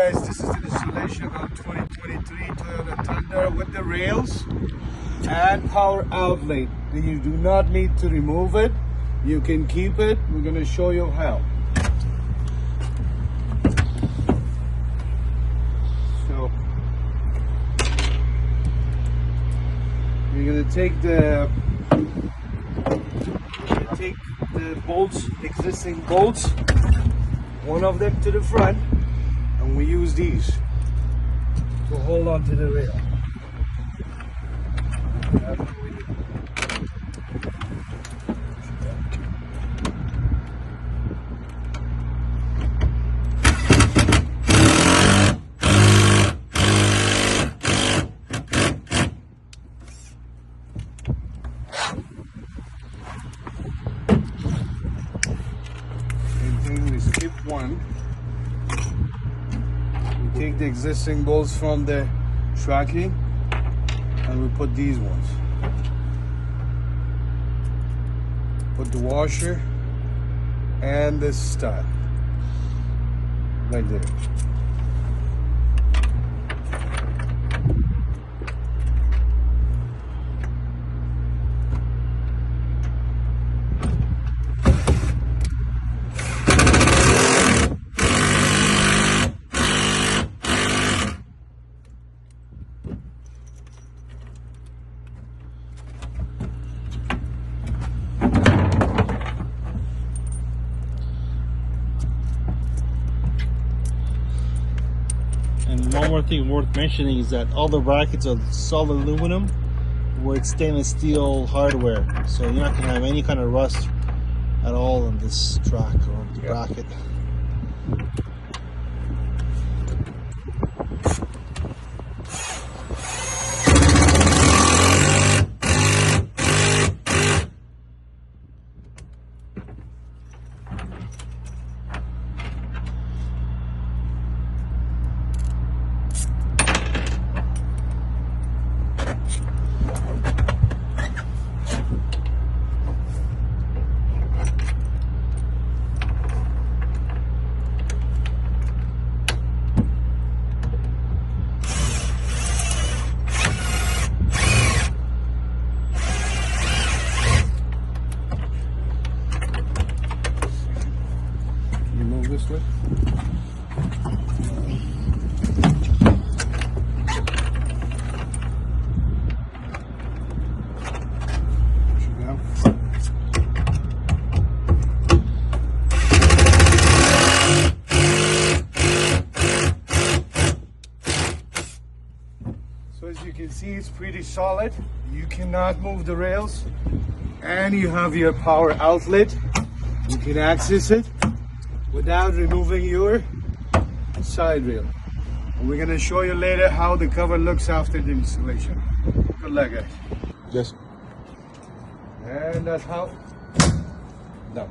guys, this is the installation of 2023 Toyota Tundra with the rails and power outlet. You do not need to remove it. You can keep it. We're going to show you how. So you're going to take the bolts, existing bolts, one of them to the front, and we use these to hold on to the rail. That's what we do. We skip one. We take the existing bolts from the tracking and we put these ones. Put the washer and the stud right there. And one more thing worth mentioning is that all the brackets are solid aluminum with stainless steel hardware, so you're not going to have any kind of rust at all on this track or the bracket. This way. Push it down. So as you can see, it's pretty solid. You cannot move the rails, and you have your power outlet. You can access it without removing your side rail. And we're going to show you later how the cover looks after the installation. Good luck, guys. Yes. And that's how done.